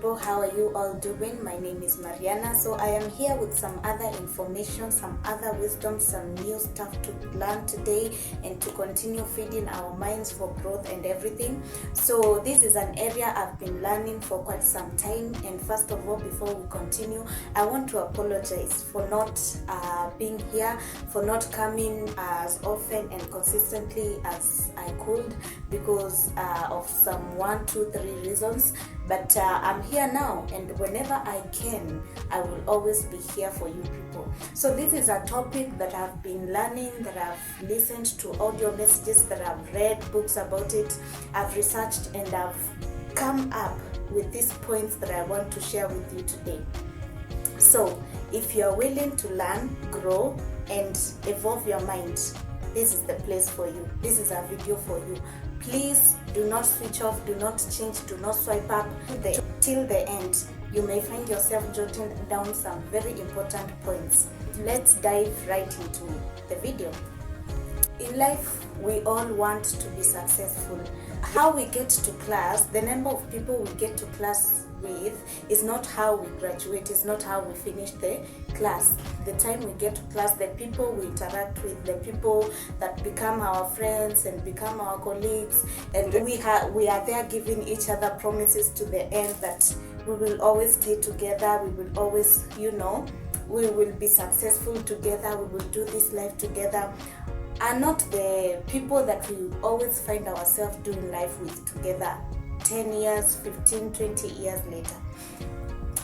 people, how are you all doing? My name is Mariana. So I am here with some other information, some other wisdom, some new stuff to learn today and to continue feeding our minds for growth and everything. So this is an area I've been learning for quite some time, and first of all, before we continue, I want to apologize for not being here, for not coming as often and consistently as I could because of some 1, 2, 3 reasons. But I'm here now, and whenever I can, I will always be here for you people. So this is a topic that I've been learning, that I've listened to audio messages, that I've read books about it, I've researched, and I've come up with these points that I want to share with you today. So if you're willing to learn, grow, and evolve your mind, this is the place for you. This is a video for you. Please do not switch off, do not change, do not swipe up till the end. You may find yourself jotting down some very important points. Let's dive right into the video. In life, we all want to be successful. How we get to class, the number of people we get to class with is not how we graduate, is not how we finish the class. The time we get to class, the people we interact with, the people that become our friends and become our colleagues, and we are there giving each other promises to the end that we will always stay together, we will always, we will be successful together, we will do this life together, are not the people that we always find ourselves doing life with together 10 years, 15, 20 years later.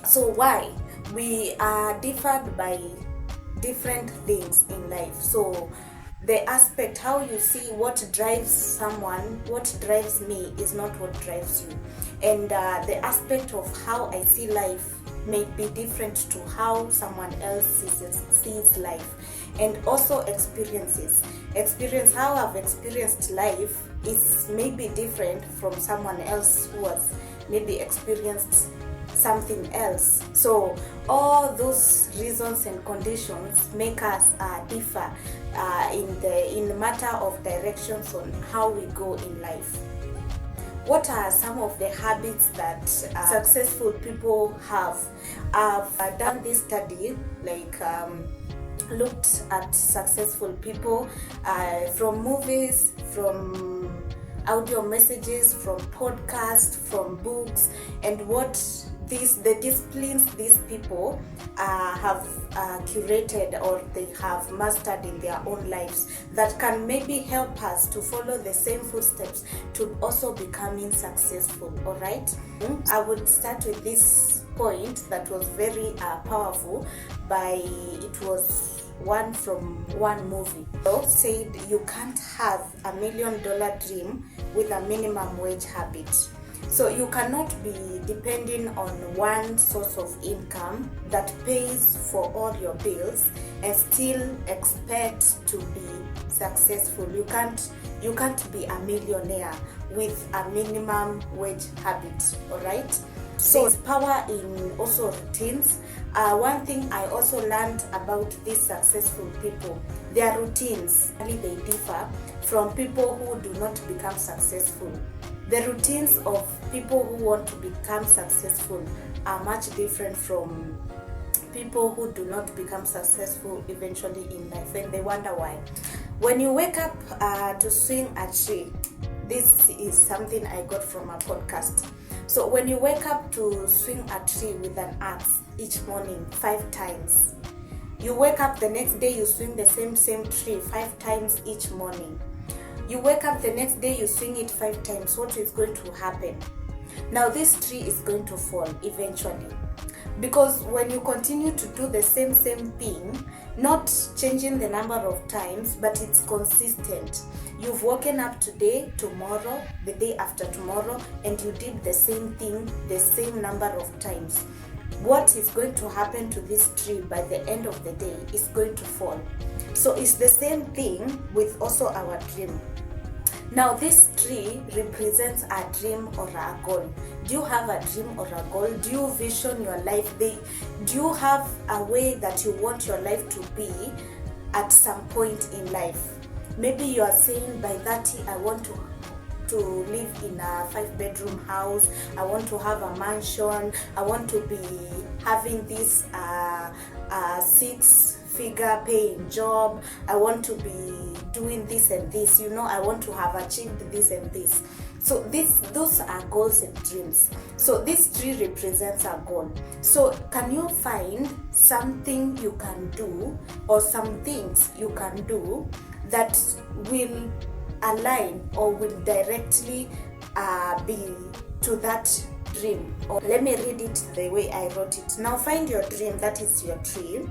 So why? We are differed by different things in life. So the aspect, how you see what drives someone, what drives me is not what drives you. And the aspect of how I see life may be different to how someone else sees life. And also experience how I've experienced life is maybe different from someone else who has maybe experienced something else. So all those reasons and conditions make us differ in the matter of directions on how we go in life. What are some of the habits that successful people have? I've done this study, looked at successful people from movies, from audio messages, from podcasts, from books, and what the disciplines these people have curated or they have mastered in their own lives that can maybe help us to follow the same footsteps to also becoming successful. All right, I would start with this point that was very powerful. It was one from one movie. So said you can't have $1 million dream with a minimum wage habit. So you cannot be depending on one source of income that pays for all your bills and still expect to be successful. You can't be a millionaire with a minimum wage habit. All right. So there's power in also routines. One thing I also learned about these successful people, their routines, they differ from people who do not become successful. The routines of people who want to become successful are much different from people who do not become successful eventually in life, and they wonder why. When you wake up to swing a tree, this is something I got from a podcast. So when you wake up to swing a tree with an axe each morning 5 times, you wake up the next day, you swing the same tree 5 times each morning. You wake up the next day, you swing it 5 times. What is going to happen? Now this tree is going to fall eventually. Because when you continue to do the same thing, not changing the number of times, but it's consistent. You've woken up today, tomorrow, the day after tomorrow, and you did the same thing the same number of times. What is going to happen to this tree by the end of the day is going to fall. So it's the same thing with also our dream. Now this tree represents a dream or a goal. Do you have a dream or a goal? Do you vision your life? Do you have a way that you want your life to be at some point in life? Maybe you are saying by 30 I want to live in a 5-bedroom house. I want to have a mansion. I want to be having this 6-figure paying job. I want to be doing this and this, I want to have achieved this and this. So those are goals and dreams. So this tree represents a goal. So can you find something you can do, or some things you can do that will align or will directly be to that dream? Or let me read it the way I wrote it. Now find your dream, that is your tree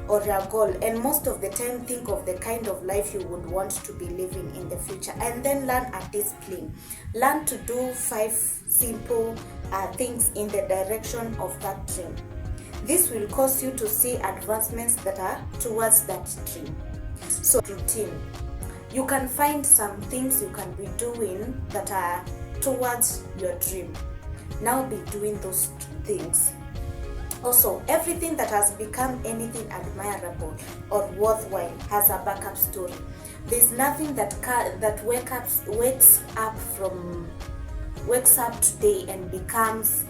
or your goal, and most of the time think of the kind of life you would want to be living in the future, and then learn a discipline. Learn to do 5 simple things in the direction of that dream. This will cause you to see advancements that are towards that dream. So routine. You can find some things you can be doing that are towards your dream. Now be doing those things. Also, everything that has become anything admirable or worthwhile has a backup story. There's nothing that wakes up today and becomes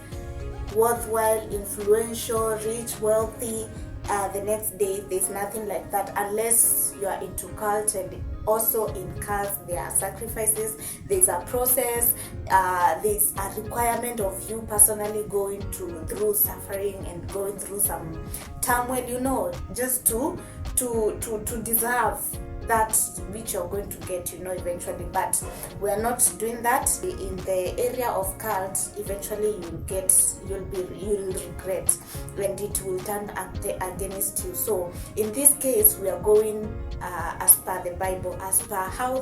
worthwhile, influential, rich, wealthy. The next day, there's nothing like that, unless you are into cult. And also in cults there are sacrifices, there's a process, there's a requirement of you personally going through suffering and going through some turmoil, just to deserve that which you're going to get, eventually. But we are not doing that. In the area of cult, eventually you'll regret, and it will turn against you. So in this case, we are going as per the Bible, as per how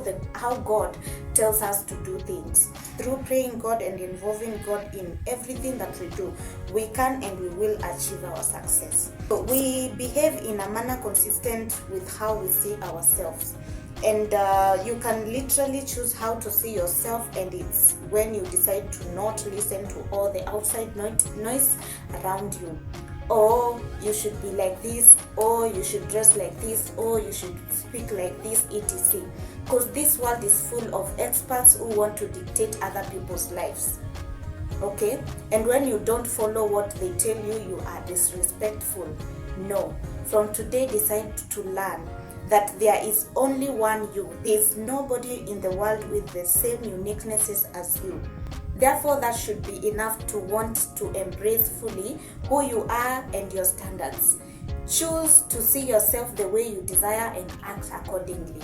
God tells us to do things. Through praying God and involving God in everything that we do, we can and we will achieve our success. So we behave in a manner consistent with how we see ourselves. And you can literally choose how to see yourself, and it's when you decide to not listen to all the outside noise around you. Or you should be like this, or you should dress like this, or you should speak like this, etc. Because this world is full of experts who want to dictate other people's lives. Okay? And when you don't follow what they tell you, you are disrespectful. No. From today, decide to learn that there is only one you. There is nobody in the world with the same uniquenesses as you. Therefore, that should be enough to want to embrace fully who you are and your standards. Choose to see yourself the way you desire and act accordingly.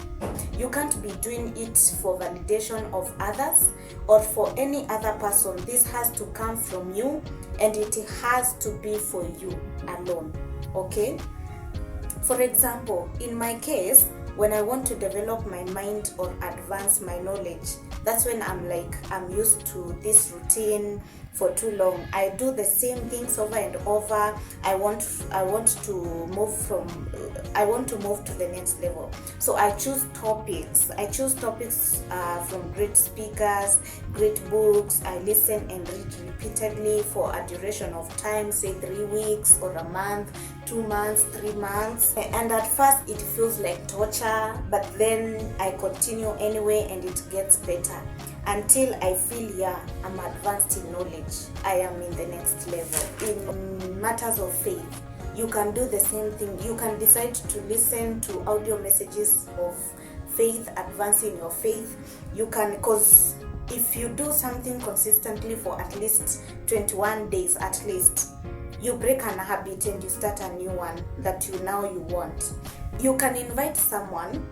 You can't be doing it for validation of others or for any other person. This has to come from you, and it has to be for you alone. Okay? For example, in my case, when I want to develop my mind or advance my knowledge, that's when I'm used to this routine for too long. I do the same things over and over. I want to move to the next level. So I choose topics. From great speakers, great books. I listen and read repeatedly for a duration of time, say 3 weeks or a month, 2 months, 3 months. And at first it feels like torture, but then I continue anyway, and it gets better until I feel, I'm advanced in knowledge. I am in the next level. In matters of faith, you can do the same thing. You can decide to listen to audio messages of faith, advancing your faith. You can, because if you do something consistently for at least 21 days at least, you break an habit and you start a new one that you want. You can invite someone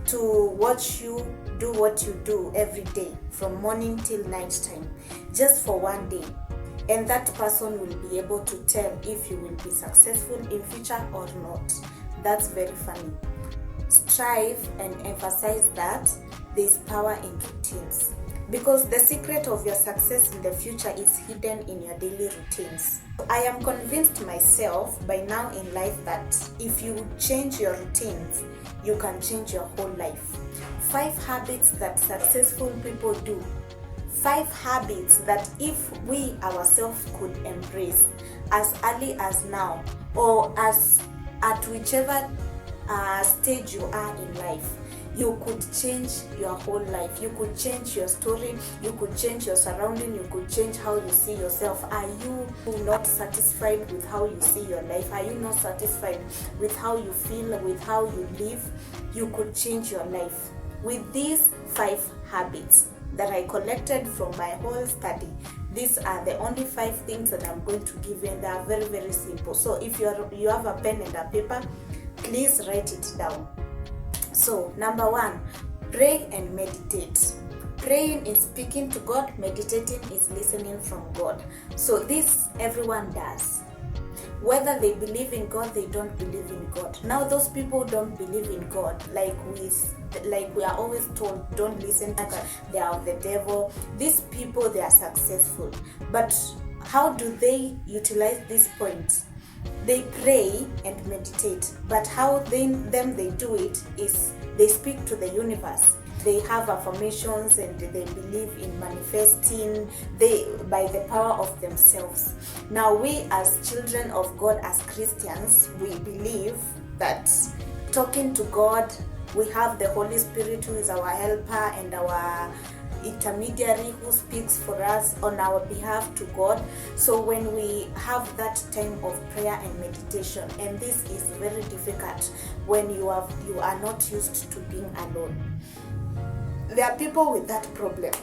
to watch you do what you do every day from morning till night time, just for one day, and that person will be able to tell if you will be successful in future or not. That's very funny. Strive and emphasize that there's power in routines, because the secret of your success in the future is hidden in your daily routines. I am convinced myself by now in life that if you change your routines, you can change your whole life. 5 habits that successful people do. 5 habits that if we ourselves could embrace as early as now, or as at whichever stage you are in life, you could change your whole life. You could change your story, you could change your surrounding, you could change how you see yourself. Are you not satisfied with how you see your life? Are you not satisfied with how you feel, with how you live? You could change your life with these 5 habits that I collected from my whole study. These are the only 5 things that I'm going to give you, and they are very, very simple. So if you have a pen and a paper, please write it down. So number 1, pray and meditate. Praying is speaking to God, meditating is listening from God. So this everyone does. Whether they believe in God, they don't believe in God. Now those people don't believe in God, like we are always told, don't listen to God, they are of the devil. These people, they are successful. But how do they utilize this point? They pray and meditate, but how they do it is they speak to the universe. They have affirmations and they believe in manifesting by the power of themselves. Now we as children of God, as Christians, we believe that talking to God, we have the Holy Spirit who is our helper and our intermediary who speaks for us on our behalf to God. So when we have that time of prayer and meditation, and this is very difficult when you are not used to being alone. There are people with that problem.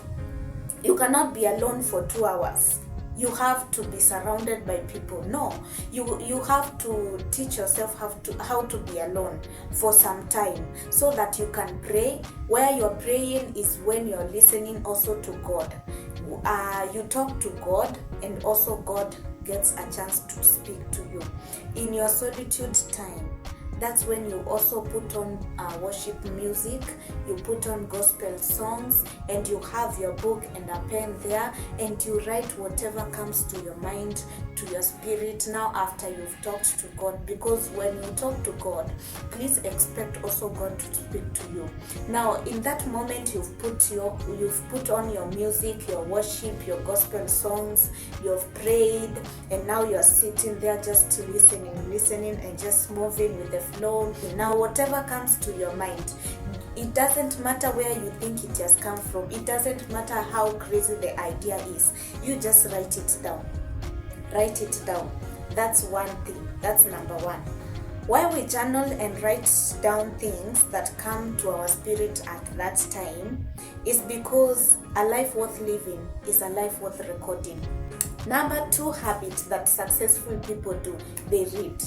You cannot be alone for 2 hours. You have to be surrounded by people. No, you have to teach yourself how to be alone for some time, so that you can pray. Where you're praying is when you're listening also to God. You talk to God, and also God gets a chance to speak to you. In your solitude time, that's when you also put on worship music, you put on gospel songs, and you have your book and a pen there, and you write whatever comes to your mind, to your spirit, now after you've talked to God. Because when you talk to God, please expect also God to speak to you. Now in that moment, you've put on your music, your worship, your gospel songs, you've prayed, and now you're sitting there just listening and just moving with the flow. Now whatever comes to your mind, it doesn't matter where you think it has come from, it doesn't matter how crazy the idea is, you just write it down. That's one thing. That's number 1. Why we journal and write down things that come to our spirit at that time is because a life worth living is a life worth recording. Number 2 habit that successful people do, they read.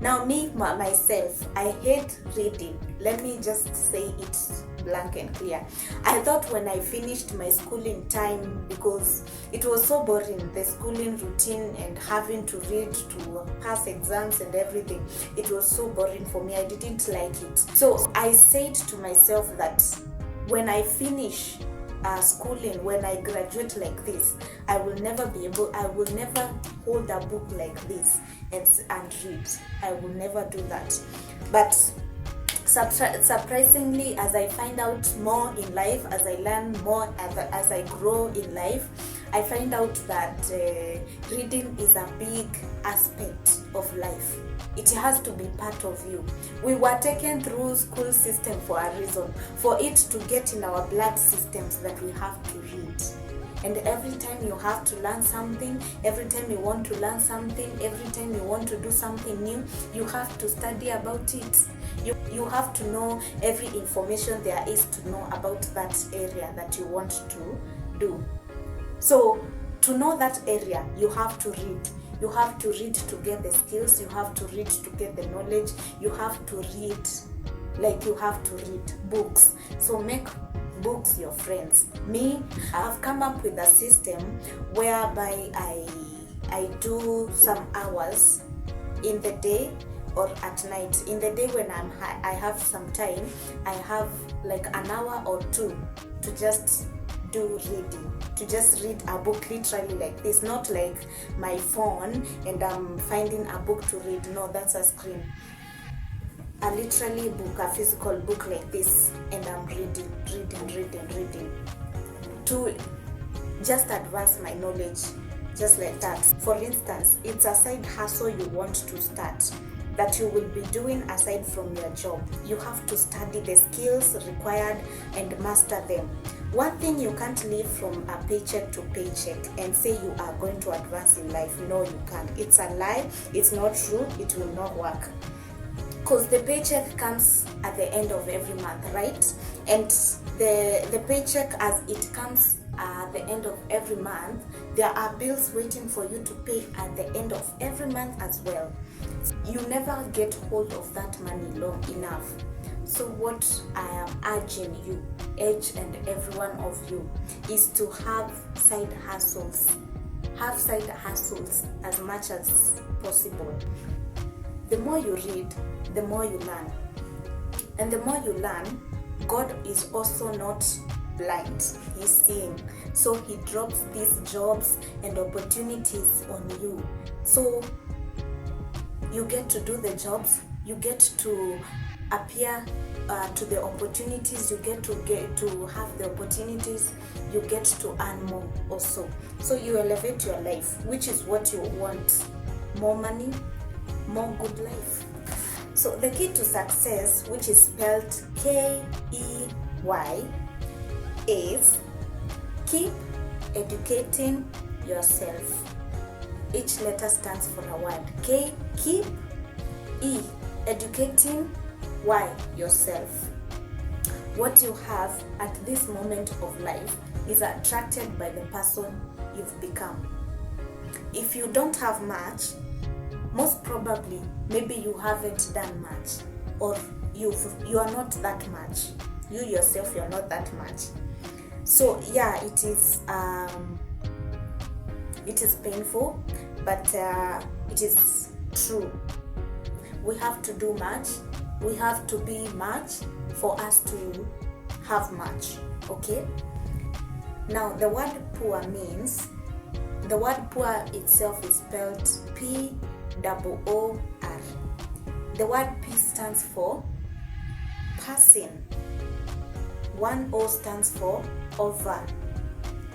Now me, myself, I hate reading. Let me just say it blank and clear. I thought when I finished my schooling time, because it was so boring, the schooling routine and having to read to pass exams and everything, it was so boring for me. I didn't like it. So I said to myself that when I finish schooling, when I graduate like this, I will never hold a book like this and read. I will never do that. But surprisingly, as I find out more in life, as I learn more, as I grow in life, I find out that reading is a big aspect of life. It has to be part of you. We were taken through school system for a reason, for it to get in our blood systems that we have to read. And every time you have to learn something, every time you want to learn something, every time you want to do something new, you have to study about it. You have to know every information there is to know about that area that you want to do. So to know that area, you have to read. You have to read to get the skills, you have to read to get the knowledge, you have to read, like you have to read books. So make books your friends. Me, I've come up with a system whereby I do some hours in the day or at night. In the day when I have some time, I have like an hour or 2 to just do reading, to just read a book literally like this, not like my phone and I'm finding a book to read. No, that's a screen. A literally book, a physical book like this, and I'm reading to just advance my knowledge, just like that. For instance, it's a side hustle you want to start that you will be doing aside from your job. You have to study the skills required and master them. One thing, you can't live from a paycheck to paycheck and say you are going to advance in life. No, you can't. It's a lie. It's not true. It will not work. Because the paycheck comes at the end of every month, right? And the paycheck, as it comes at the end of every month, there are bills waiting for you to pay at the end of every month as well. You never get hold of that money long enough. So what I am urging you, each and every one of you, is to have side hustles. Have side hustles as much as possible. The more you read, the more you learn. And the more you learn, God is also not blind. He's seeing. So he drops these jobs and opportunities on you. So you get to do the jobs, you get to appear to the opportunities, you get to have the opportunities, you get to earn more also. So you elevate your life, which is what you want. More money, more good life. So the key to success, which is spelled K-E-Y, is keep educating yourself. Each letter stands for a word. K, keep. E, educating. Y, yourself. What you have at this moment of life is attracted by the person you've become. If you don't have much, most probably maybe you haven't done much, or you are not that much. You yourself, you're not that much. So yeah, it is painful, but it is true. We have to do much. We have to be much for us to have much. Okay? Now, the word poor means, the word poor itself is spelled P-O-O-R. The word P stands for passing. One O stands for over.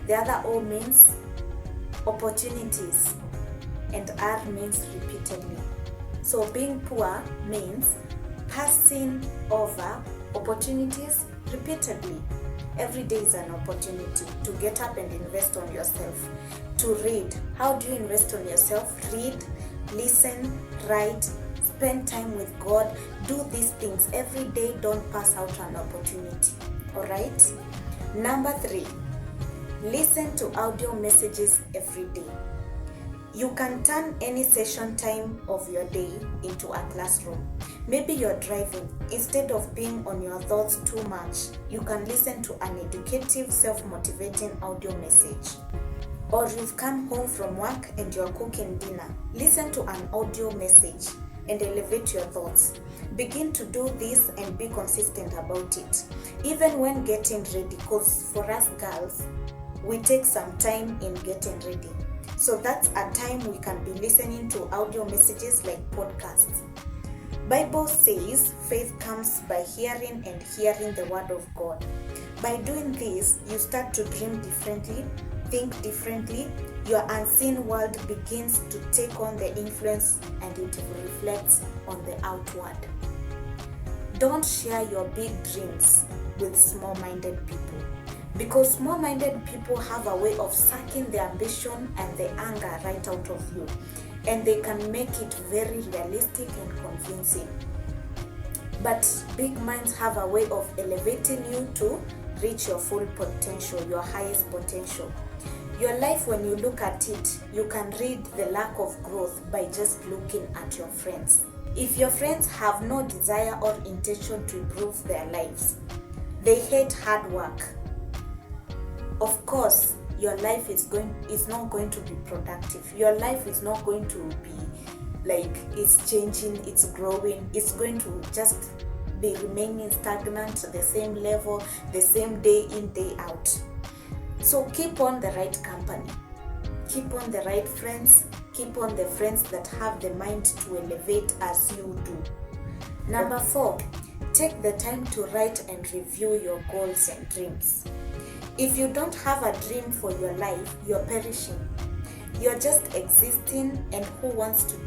The other O means opportunities, and R means repeatedly. So being poor means passing over opportunities repeatedly. Every day is an opportunity to get up and invest on yourself. To read. How do you invest on yourself? Read, listen, write, spend time with God. Do these things every day. Don't pass out an opportunity. Alright? Number 3, listen to audio messages every day. You can turn any session time of your day into a classroom. Maybe you're driving. Instead of being on your thoughts too much, you can listen to an educative, self-motivating audio message. Or you've come home from work and you're cooking dinner. Listen to an audio message and elevate your thoughts. Begin to do this and be consistent about it. Even when getting ready, because for us girls, we take some time in getting ready. So that's a time we can be listening to audio messages like podcasts. Bible says faith comes by hearing and hearing the word of God. By doing this, you start to dream differently, think differently. Your unseen world begins to take on the influence and it reflects on the outward. Don't share your big dreams with small-minded people, because small-minded people have a way of sucking the ambition and the anger right out of you, and they can make it very realistic and convincing. But big minds have a way of elevating you to reach your full potential, your highest potential. Your life, when you look at it, you can read the lack of growth by just looking at your friends. If your friends have no desire or intention to improve their lives, they hate hard work, of course, your life is not going to be productive. Your life is not going to be like it's changing, it's growing. It's going to just be remaining stagnant, the same level, the same day in, day out. So keep on the right company. Keep on the right friends. Keep on the friends that have the mind to elevate as you do. Number 4, take the time to write and review your goals and dreams. If you don't have a dream for your life, you're perishing. You're just existing, and who wants to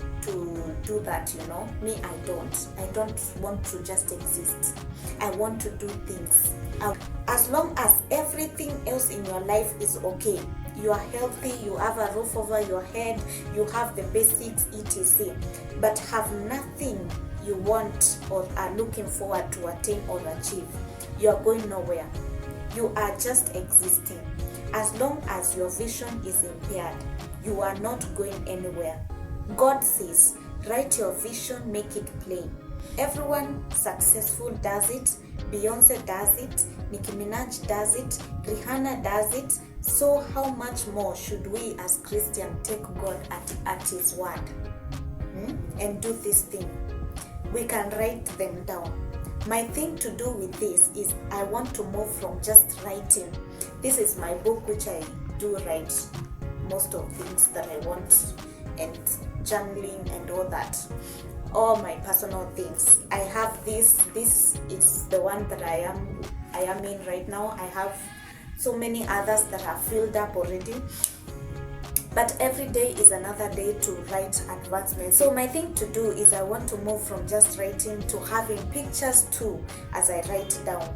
do that? Me, I don't want to just exist. I want to do things. As long as everything else in your life is okay, you are healthy, you have a roof over your head, you have the basics, etc., but have nothing you want or are looking forward to attain or achieve, you are going nowhere. You are just existing. As long as your vision is impaired, you are not going anywhere. God says, write your vision, make it plain. Everyone successful does it. Beyonce does it. Nicki Minaj does it. Rihanna does it. So how much more should we as Christians take God at His word and do this thing? We can write them down. My thing to do with this is I want to move from just writing. This is my book, which I do write most of things that I want, and journaling and all that, all my personal things. I have this is the one that I am in right now. I have so many others that are filled up already, but every day is another day to write advancements. So my thing to do is I want to move from just writing to having pictures too as I write down.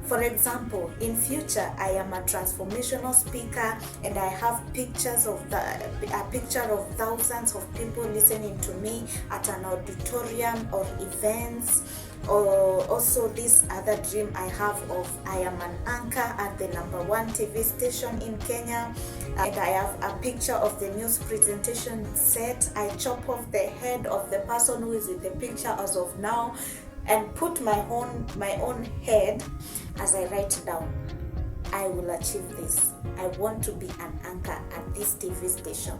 For example, in future, I am a transformational speaker, and I have pictures of a picture of thousands of people listening to me at an auditorium or events. Or also this other dream I have of I am an anchor at the #1 TV station in Kenya, and I have a picture of the news presentation set. I chop off the head of the person who is in the picture as of now and put my own head as I write down. I will achieve this. I want to be an anchor at this TV station.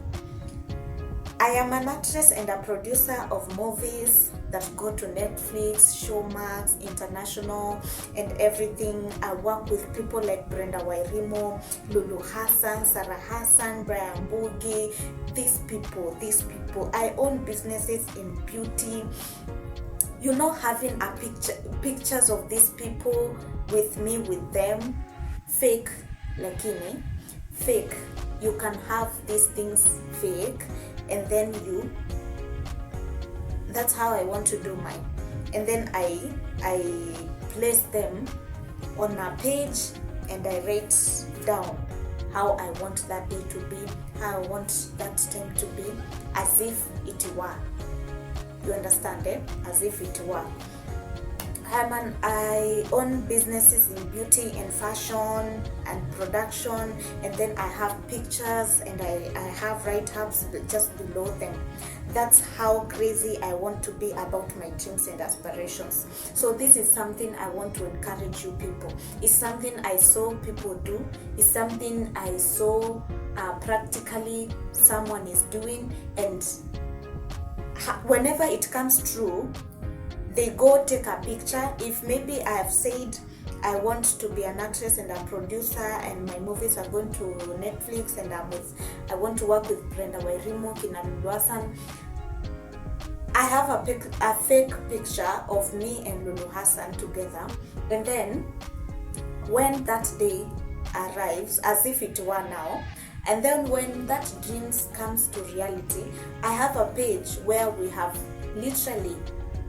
I am an actress and a producer of movies that go to Netflix, Showmax, International, and everything. I work with people like Brenda Wairimo, Lulu Hassan, Sarah Hassan, Brian Boogie. These people. I own businesses in beauty. Having a pictures of these people with me, with them, fake, lakini, fake. You can have these things fake, and then that's how I want to do mine. And then I place them on a page, and I write down how I want that day to be, how I want that time to be, as if it were. You understand, as if it were. I own businesses in beauty and fashion and production, and then I have pictures, and I have write-ups just below them. That's how crazy I want to be about my dreams and aspirations. So this is something I want to encourage you people. It's something I saw people do. It's something I saw practically someone is doing, and whenever it comes true, they go take a picture. If maybe I have said I want to be an actress and a producer, and my movies are going to Netflix, and I want to work with Brenda Wairimo, Kina Lulu Hassan, I have a fake picture of me and Lulu Hassan together, and then when that day arrives, as if it were now, and then when that dream comes to reality, I have a page where we have literally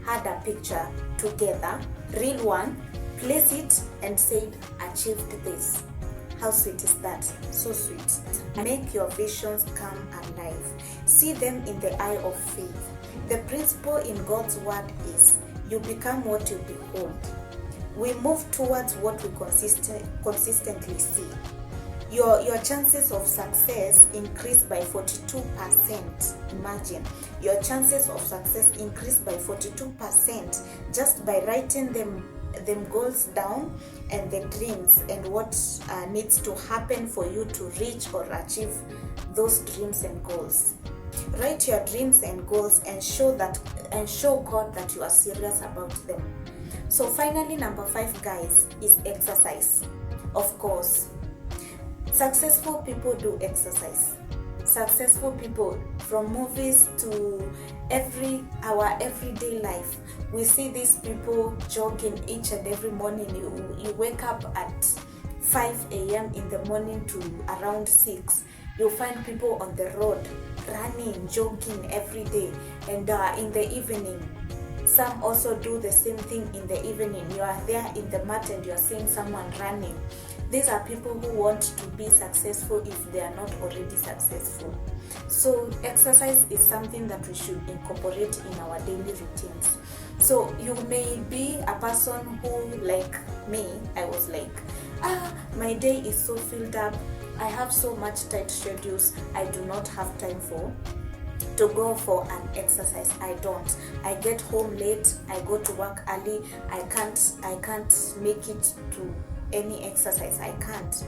had a picture together, real one, place it and said, achieved this. How sweet is that? So sweet. Make your visions come alive. See them in the eye of faith. The principle in God's word is, you become what you behold. We move towards what we consistently see. Your chances of success increase by 42%. Imagine, your chances of success increase by 42% just by writing them goals down, and the dreams, and what needs to happen for you to reach or achieve those dreams and goals. Write your dreams and goals and show God that you are serious about them. So finally, number 5, guys, is exercise. Of course, successful people do exercise. Successful people, from movies to our everyday life, we see these people jogging each and every morning. You wake up at 5 a.m. in the morning to around 6, You'll find people on the road running, jogging every day. And in the evening, some also do the same thing in the evening. You are there in the mat and you are seeing someone running. These are people who want to be successful if they are not already successful. So exercise is something that we should incorporate in our daily routines. So you may be a person who, like me, I was like, my day is so filled up, I have so much tight schedules, I do not have time to go for an exercise. I don't. I get home late, I go to work early, I can't make it to any exercise. I can't.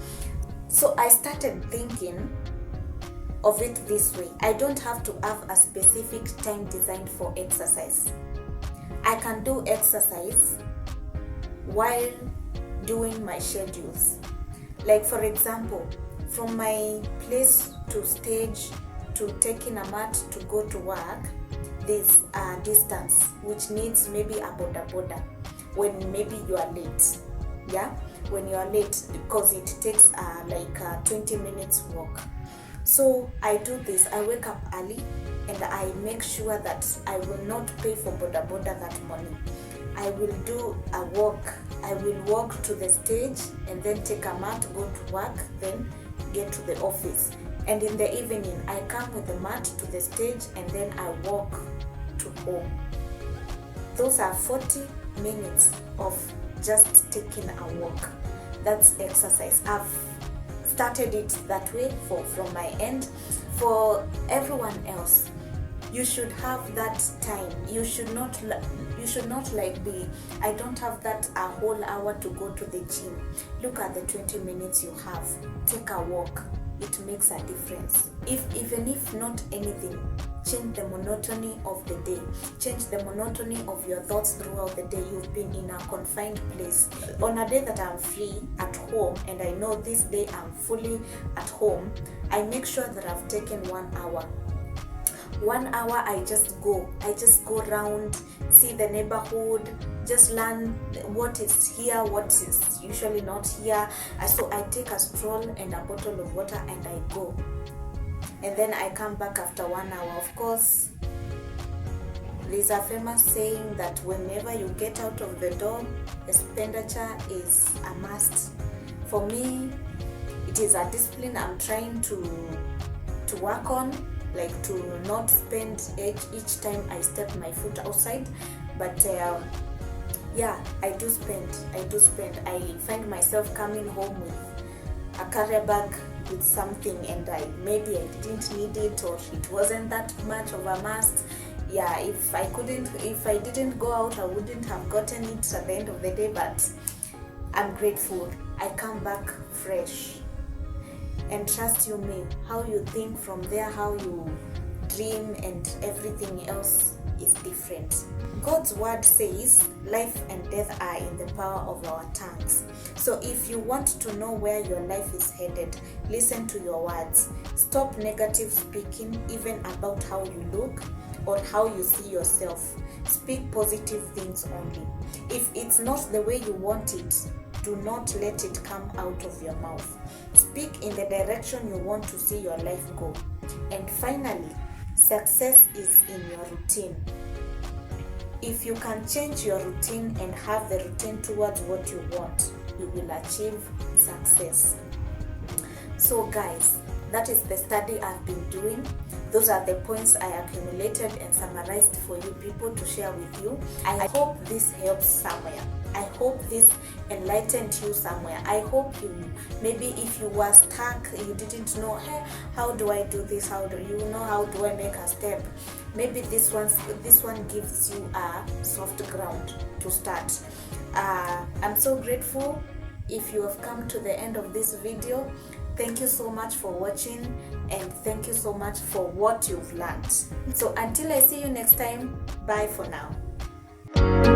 So I started thinking of it this way. I don't have to have a specific time designed for exercise. I can do exercise while doing my schedules. Like, for example, from my place to stage to taking a mat to go to work, there's a distance which needs maybe a boda when maybe you are late. Yeah, when you are late, because it takes like a 20 minutes walk. So I do this. I wake up early and I make sure that I will not pay for boda that morning. I will do a walk. I will walk to the stage and then take a mat, go to work, then get to the office. And in the evening, I come with the mat to the stage and then I walk to home. Those are 40 minutes of just taking a walk. That's exercise. I've started it that way from my end. For everyone else, you should have that time. You should not like be, I don't have that a whole hour to go to the gym. Look at the 20 minutes you have. Take a walk. It makes a difference. Even if not anything, change the monotony of the day. Change the monotony of your thoughts throughout the day. You've been in a confined place. On a day that I'm free at home, and I know this day I'm fully at home, I make sure that I've taken 1 hour. 1 hour, I just go around, see the neighborhood, just learn what is here, what is usually not here. So I take a stroll and a bottle of water and I go. And then I come back after 1 hour. Of course, there's a famous saying that whenever you get out of the door, expenditure is a must. For me, it is a discipline I'm trying to work on, like to not spend each time I step my foot outside. But yeah, I do spend. I find myself coming home with a carrier bag with something, and maybe I didn't need it, or it wasn't that much of a must. Yeah, if I didn't go out, I wouldn't have gotten it at the end of the day, but I'm grateful. I come back fresh. And trust you me, how you think from there, how you dream and everything else is different. God's word says life and death are in the power of our tongues. So if you want to know where your life is headed, listen to your words. Stop negative speaking, even about how you look or how you see yourself. Speak positive things only. If it's not the way you want it, do not let it come out of your mouth. Speak in the direction you want to see your life go. And finally, success is in your routine. If you can change your routine and have the routine towards what you want, you will achieve success. So guys, that is the study I've been doing. Those are the points I accumulated and summarized for you people to share with you. I hope this helps somewhere. I hope this enlightened you somewhere. I hope maybe if you were stuck, you didn't know, hey, how do I do this? How do I make a step? Maybe this one gives you a soft ground to start. I'm so grateful if you have come to the end of this video. Thank you so much for watching, and thank you so much for what you've learned. So until I see you next time, bye for now.